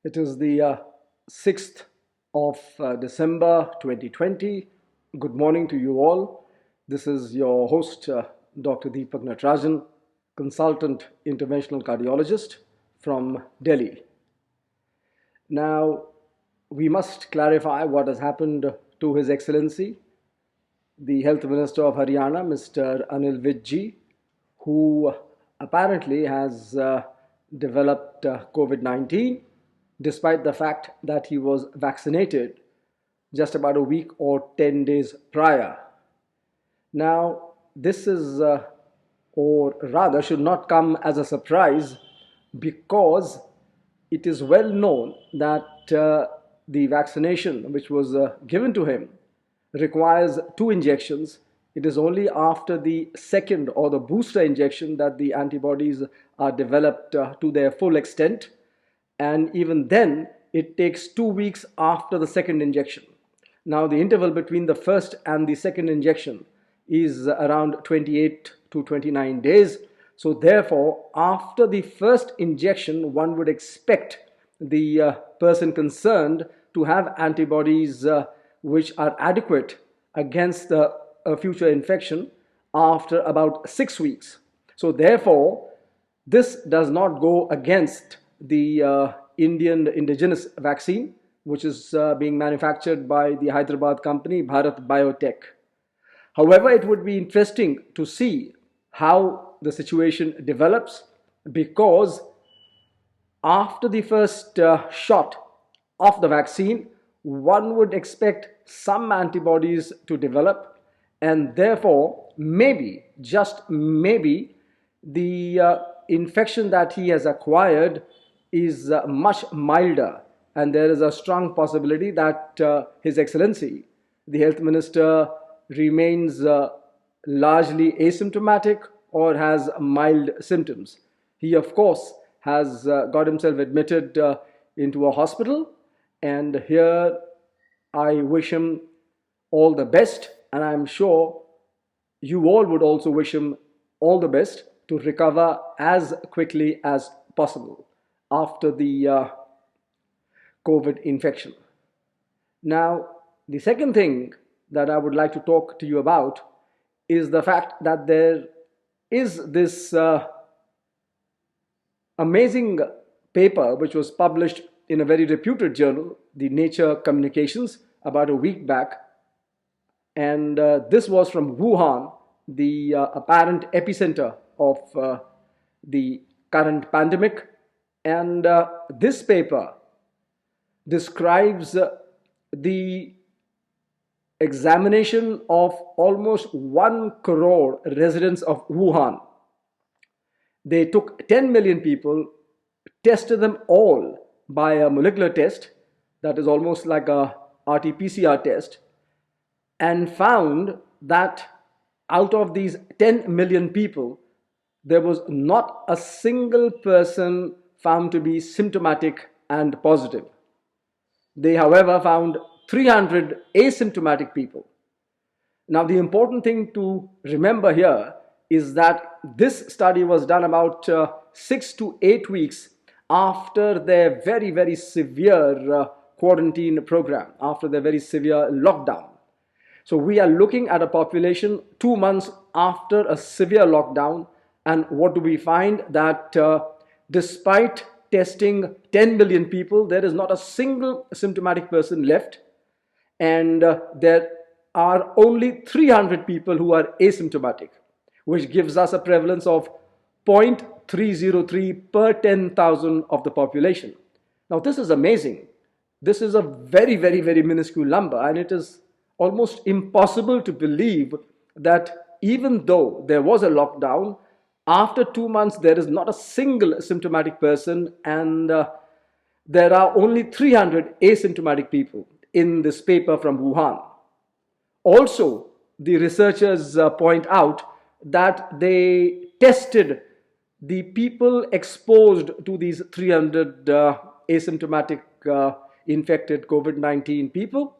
It is the 6th of December 2020. Good morning to you all. This is your host, Dr. Deepak Natarajan, consultant interventional cardiologist from Delhi. Now, we must clarify what has happened to His Excellency, the Health Minister of Haryana, Mr. Anil Vijji, who apparently has developed COVID-19 despite the fact that he was vaccinated just about a week or 10 days prior. Now, this is, or rather, should not come as a surprise because it is well known that the vaccination which was given to him requires 2 injections. It is only after the second or the booster injection that the antibodies are developed to their full extent. And even then, it takes 2 weeks after the second injection. Now, the interval between the first and the second injection is around 28 to 29 days. So therefore, after the first injection, one would expect the person concerned to have antibodies which are adequate against a future infection after about 6 weeks. So therefore, this does not go against the Indian indigenous vaccine, which is being manufactured by the Hyderabad company Bharat Biotech. However, it would be interesting to see how the situation develops, because after the first shot of the vaccine, one would expect some antibodies to develop, and therefore maybe, just maybe, the infection that he has acquired is much milder, and there is a strong possibility that His Excellency, the Health Minister, remains largely asymptomatic or has mild symptoms. He, of course, has got himself admitted into a hospital, and here I wish him all the best, and I'm sure you all would also wish him all the best to recover as quickly as possible after the COVID infection. Now, the second thing that I would like to talk to you about is the fact that there is this amazing paper which was published in a very reputed journal, the Nature Communications, about a week back. And this was from Wuhan, the apparent epicenter of the current pandemic. And this paper describes the examination of almost 1 crore residents of Wuhan. They took 10 million people, tested them all by a molecular test, that is almost like a RT-PCR test, and found that out of these 10 million people, there was not a single person found to be symptomatic and positive. They, however, found 300 asymptomatic people. Now, the important thing to remember here is that this study was done about 6 to 8 weeks after their very, very severe quarantine program, after their very severe lockdown. So we are looking at a population 2 months after a severe lockdown, and what do we find? That despite testing 10 million people, there is not a single symptomatic person left, and there are only 300 people who are asymptomatic, which gives us a prevalence of 0.303 per 10,000 of the population. Now, this is amazing. This is a very, very, very minuscule number, and it is almost impossible to believe that even though there was a lockdown, after 2 months there is not a single symptomatic person, and there are only 300 asymptomatic people in this paper from Wuhan. Also, the researchers point out that they tested the people exposed to these 300 asymptomatic infected COVID-19 people,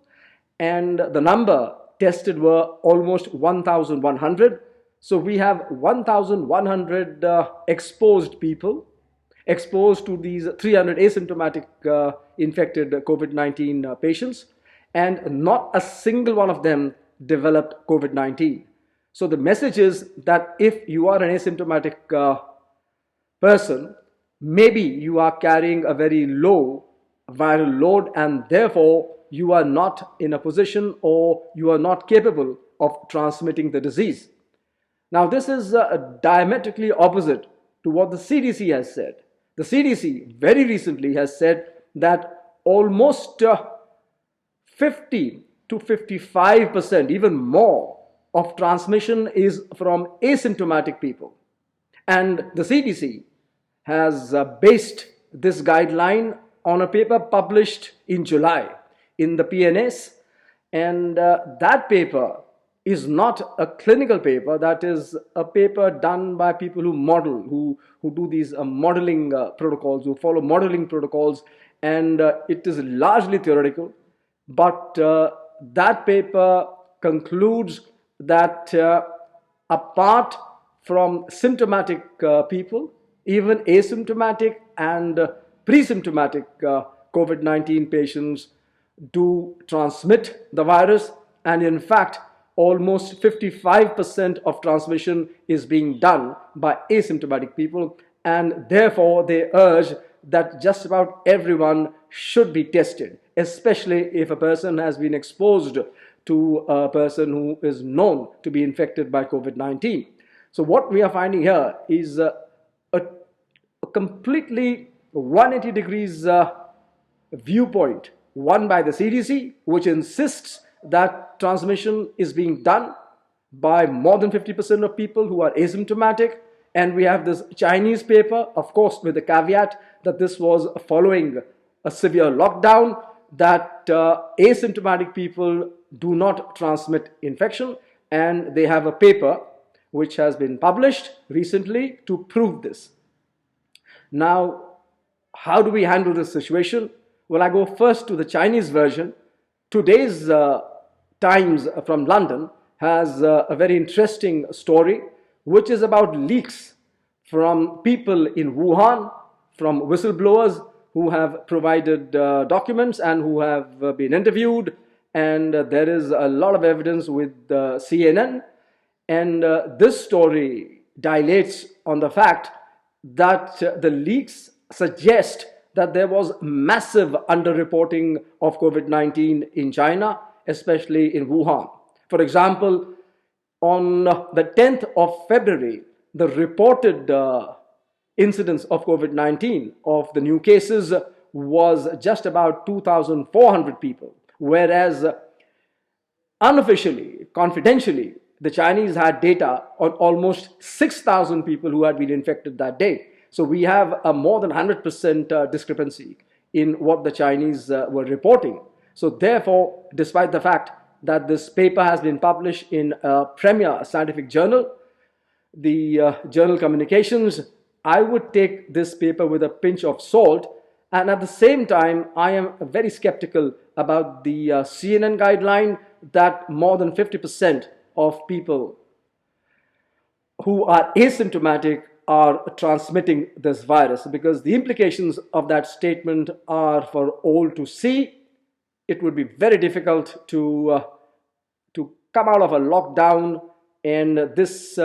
and the number tested were almost 1,100. So we have 1,100 exposed people, exposed to these 300 asymptomatic infected COVID-19 patients, and not a single one of them developed COVID-19. So the message is that if you are an asymptomatic person, maybe you are carrying a very low viral load, and therefore you are not in a position, or you are not capable of transmitting the disease. Now, this is diametrically opposite to what the CDC has said. The CDC very recently has said that almost 50 to 55%, even more, of transmission is from asymptomatic people. And the CDC has based this guideline on a paper published in July in the PNAS, and that paper is not a clinical paper. That is a paper done by people who model, who do these modeling protocols, who follow modeling protocols, and it is largely theoretical. But that paper concludes that apart from symptomatic people, even asymptomatic and pre-symptomatic COVID-19 patients do transmit the virus, and in fact almost 55% of transmission is being done by asymptomatic people, and therefore they urge that just about everyone should be tested, especially if a person has been exposed to a person who is known to be infected by COVID-19. So what we are finding here is a completely 180 degrees viewpoint, one by the CDC, which insists that transmission is being done by more than 50% of people who are asymptomatic, and we have this Chinese paper, of course with the caveat that this was following a severe lockdown, that asymptomatic people do not transmit infection, and they have a paper which has been published recently to prove this. Now, how do we handle this situation? Well, I go first to the Chinese version. Today's Times from London has a very interesting story, which is about leaks from people in Wuhan, from whistleblowers who have provided documents and who have been interviewed, and there is a lot of evidence with CNN, and this story dilates on the fact that the leaks suggest that there was massive underreporting of COVID-19 in China, especially in Wuhan. For example, on the 10th of February, the reported incidence of COVID-19 of the new cases was just about 2,400 people, whereas unofficially, confidentially, the Chinese had data on almost 6,000 people who had been infected that day. So we have a more than 100% discrepancy in what the Chinese were reporting. So therefore, despite the fact that this paper has been published in a premier scientific journal, the journal Communications, I would take this paper with a pinch of salt. And at the same time, I am very skeptical about the CNN guideline that more than 50% of people who are asymptomatic are transmitting this virus, because the implications of that statement are for all to see. It would be very difficult to come out of a lockdown, and this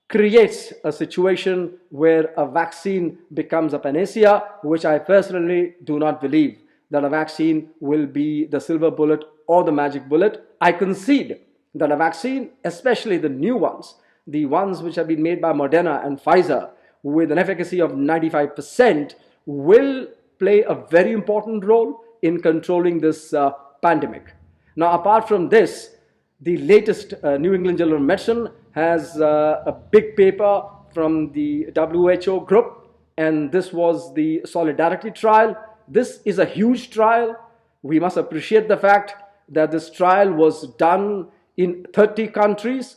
creates a situation where a vaccine becomes a panacea, which I personally do not believe that a vaccine will be the silver bullet or the magic bullet. I concede that a vaccine, especially the new ones, the ones which have been made by Moderna and Pfizer with an efficacy of 95%, will play a very important role in controlling this pandemic. Now, apart from this, the latest New England Journal of Medicine has a big paper from the WHO group, and this was the Solidarity trial. This is a huge trial. We must appreciate the fact that this trial was done in 30 countries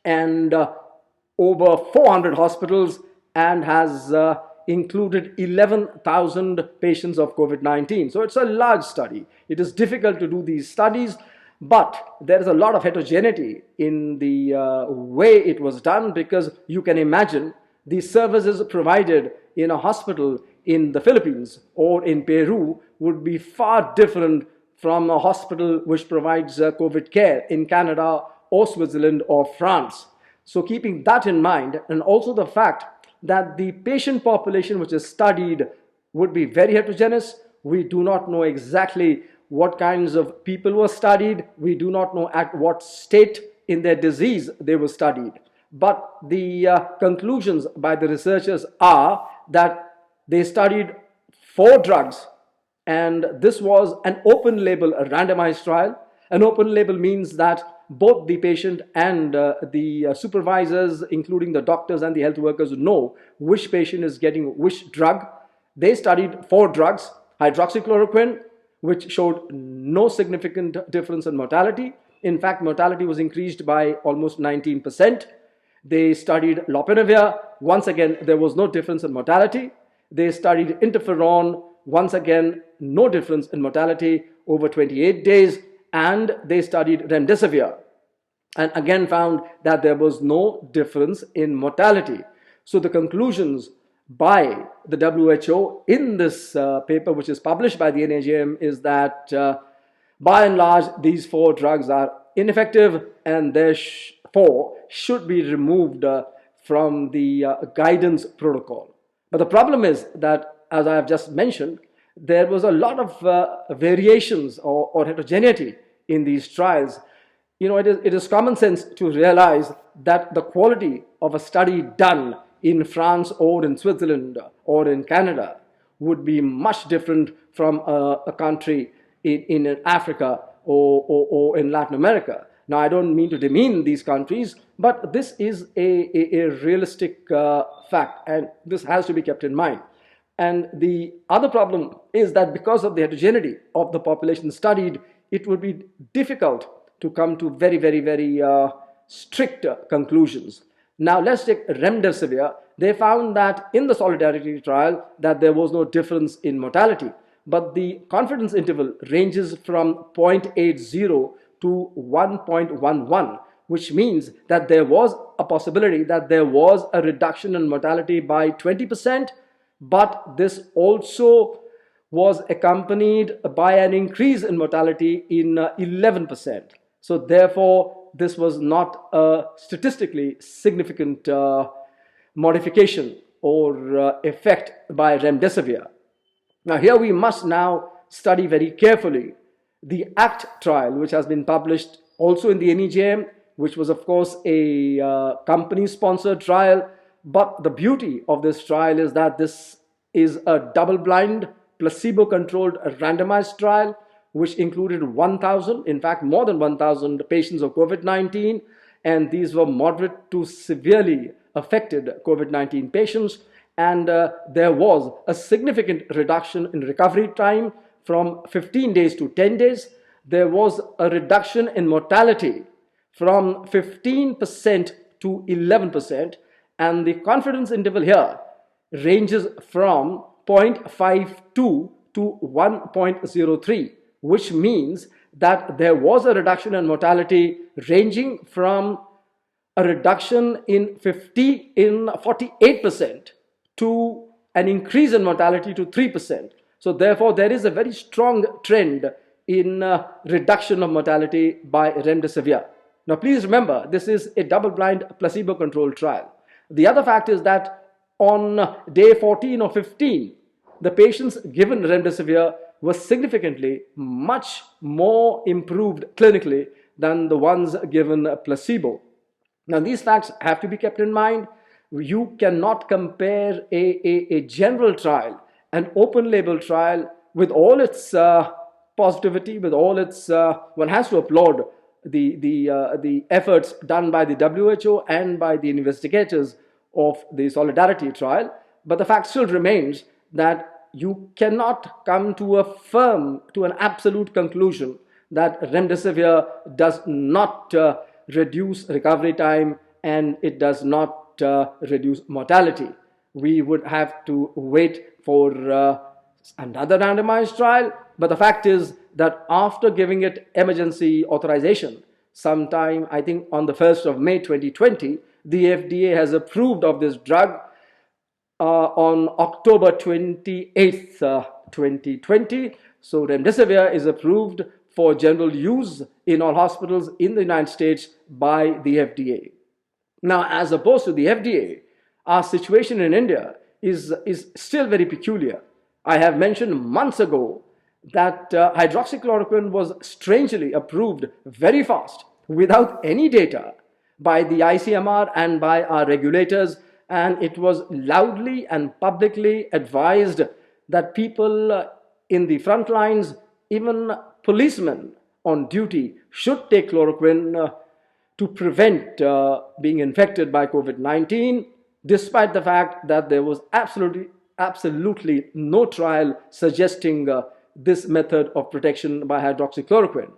and over 400 hospitals, and has included 11,000 patients of COVID-19. So it's a large study. It is difficult to do these studies, but there is a lot of heterogeneity in the way it was done, because you can imagine the services provided in a hospital in the Philippines or in Peru would be far different from a hospital which provides COVID care in Canada or Switzerland or France. So keeping that in mind, and also the fact that the patient population which is studied would be very heterogeneous. We do not know exactly what kinds of people were studied. We do not know at what state in their disease they were studied. But the conclusions by the researchers are that they studied 4 drugs, and this was an open label, a randomized trial. An open label means that both the patient and the supervisors, including the doctors and the health workers, know which patient is getting which drug. They studied 4 drugs: hydroxychloroquine, which showed no significant difference in mortality. In fact, mortality was increased by almost 19%. They studied lopinavir. Once again, there was no difference in mortality. They studied interferon. Once again, no difference in mortality over 28 days. And they studied remdesivir, and again found that there was no difference in mortality. So the conclusions by the WHO in this paper, which is published by the NAJM, is that by and large these 4 drugs are ineffective and therefore should be removed from the guidance protocol. But the problem is that, as I have just mentioned, there was a lot of variations or heterogeneity in these trials. It is common sense to realize that the quality of a study done in France or in Switzerland or in Canada would be much different from a country in Africa or in Latin America. Now, I don't mean to demean these countries, but this is a realistic fact, and this has to be kept in mind. And the other problem is that because of the heterogeneity of the population studied, it would be difficult to come to very, very, very strict conclusions. Now, let's take remdesivir. They found that in the solidarity trial that there was no difference in mortality, but the confidence interval ranges from 0.80 to 1.11, which means that there was a possibility that there was a reduction in mortality by 20%, but this also was accompanied by an increase in mortality in 11%. So therefore, this was not a statistically significant modification or effect by remdesivir. Now here we must now study very carefully the ACT trial, which has been published also in the NEJM, which was of course a company-sponsored trial. But the beauty of this trial is that this is a double-blind, placebo-controlled randomized trial, which included 1,000, in fact more than 1,000 patients of COVID-19, and these were moderate to severely affected COVID-19 patients. And there was a significant reduction in recovery time from 15 days to 10 days. There was a reduction in mortality from 15% to 11%, and the confidence interval here ranges from 0.52 to 1.03, which means that there was a reduction in mortality ranging from a reduction in 48% to an increase in mortality to 3%. So therefore, there is a very strong trend in reduction of mortality by remdesivir. Now, please remember, this is a double-blind placebo-controlled trial. The other fact is that on day 14 or 15, the patients given remdesivir were significantly much more improved clinically than the ones given placebo. Now, these facts have to be kept in mind. You cannot compare a general trial, an open label trial, with all its positivity, with all its, one has to applaud the efforts done by the WHO and by the investigators of the Solidarity trial. But the fact still remains that you cannot come to an absolute conclusion that remdesivir does not reduce recovery time and it does not reduce mortality. We would have to wait for another randomized trial. But the fact is that after giving it emergency authorization, sometime I think on the 1st of May 2020, the FDA has approved of this drug on October 28th, 2020. So remdesivir is approved for general use in all hospitals in the United States by the FDA. Now, as opposed to the FDA, our situation in India is still very peculiar. I have mentioned months ago that hydroxychloroquine was strangely approved very fast without any data by the ICMR and by our regulators, and it was loudly and publicly advised that people in the front lines, even policemen on duty, should take chloroquine to prevent being infected by COVID-19, despite the fact that there was absolutely no trial suggesting this method of protection by hydroxychloroquine.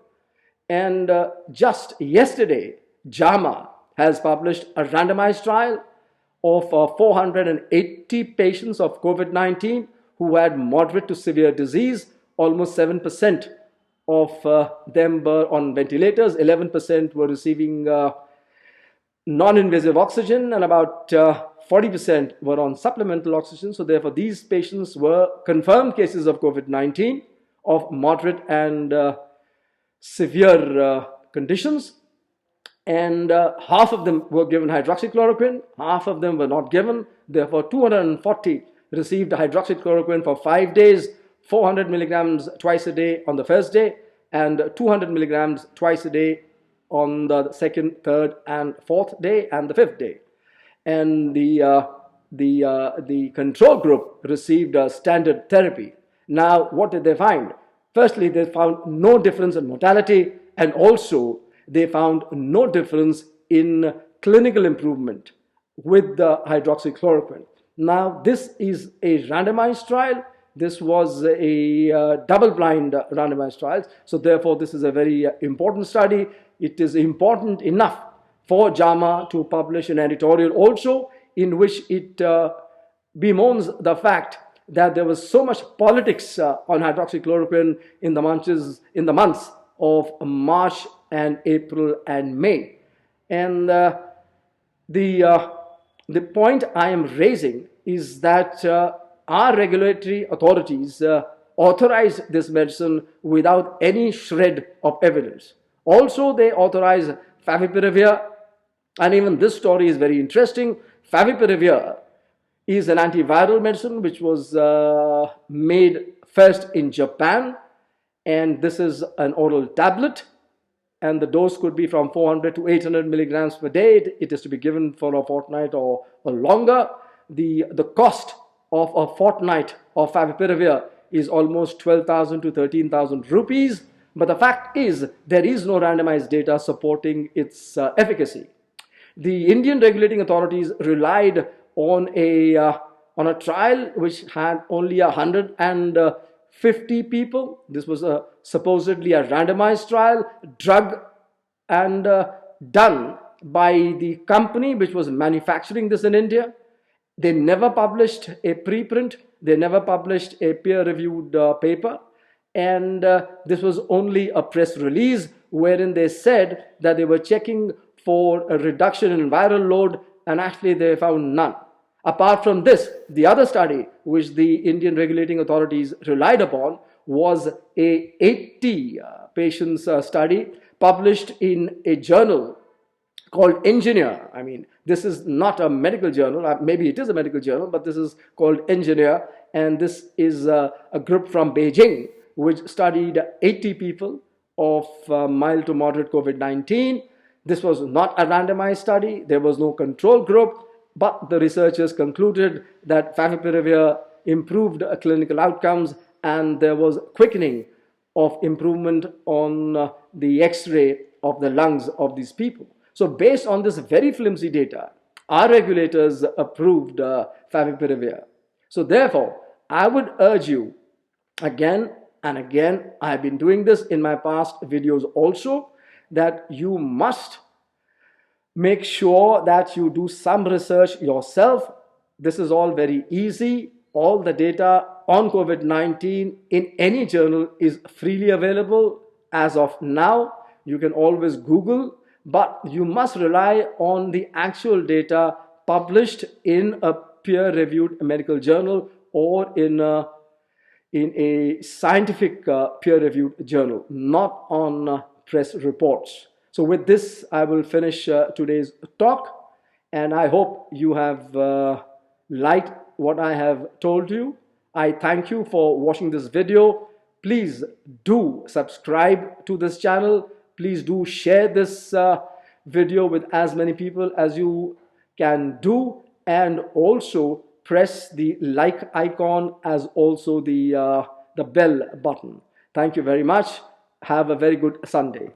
And just yesterday, JAMA has published a randomized trial of 480 patients of COVID-19 who had moderate to severe disease. Almost 7% of them were on ventilators, 11% were receiving non-invasive oxygen, and about 40% were on supplemental oxygen. So therefore, these patients were confirmed cases of COVID-19 of moderate and severe conditions. And half of them were given hydroxychloroquine, half of them were not given. Therefore, 240 received hydroxychloroquine for 5 days, 400 milligrams twice a day on the first day, and 200 milligrams twice a day on the second, third, and fourth day, and the fifth day. And the control group received standard therapy. Now, what did they find? Firstly, they found no difference in mortality, and also they found no difference in clinical improvement with the hydroxychloroquine. Now, this is a randomized trial. This was a double-blind randomized trial. So therefore, this is a very important study. It is important enough for JAMA to publish an editorial also, in which it bemoans the fact that there was so much politics on hydroxychloroquine in the months of March and April and May. And the point I am raising is that our regulatory authorities authorized this medicine without any shred of evidence. Also, they authorized favipiravir, and even this story is very interesting. Favipiravir is an antiviral medicine which was made first in Japan, and this is an oral tablet, and the dose could be from 400 to 800 milligrams per day. It is to be given for a fortnight or longer. The cost of a fortnight of favipiravir is almost 12,000 to 13,000 rupees. But the fact is, there is no randomized data supporting its efficacy. The Indian regulating authorities relied on a trial which had only 150 people. This was supposedly a randomized trial, drug and done by the company which was manufacturing this in India. They never published a preprint. They never published a peer-reviewed paper. And this was only a press release wherein they said that they were checking for a reduction in viral load, and actually they found none. Apart from this, the other study which the Indian regulating authorities relied upon was a 80 patients study published in a journal called Engineer. I mean, this is not a medical journal. Maybe it is a medical journal, but this is called Engineer, and this is a group from Beijing which studied 80 people of mild to moderate COVID-19. This was not a randomized study. There was no control group, but the researchers concluded that favipiravir improved clinical outcomes, and there was quickening of improvement on the X-ray of the lungs of these people. So based on this very flimsy data, our regulators approved favipiravir. So therefore, I would urge you again and again, I have been doing this in my past videos also, that you must make sure that you do some research yourself. This is all very easy. All the data on COVID-19 in any journal is freely available as of now. You can always Google, but you must rely on the actual data published in a peer-reviewed medical journal or in a scientific peer-reviewed journal, not on press reports. So with this, I will finish today's talk, and I hope you have liked what I have told you. I thank you for watching this video. Please do subscribe to this channel. Please do share this video with as many people as you can do, and also press the like icon as also the bell button. Thank you very much. Have a very good Sunday.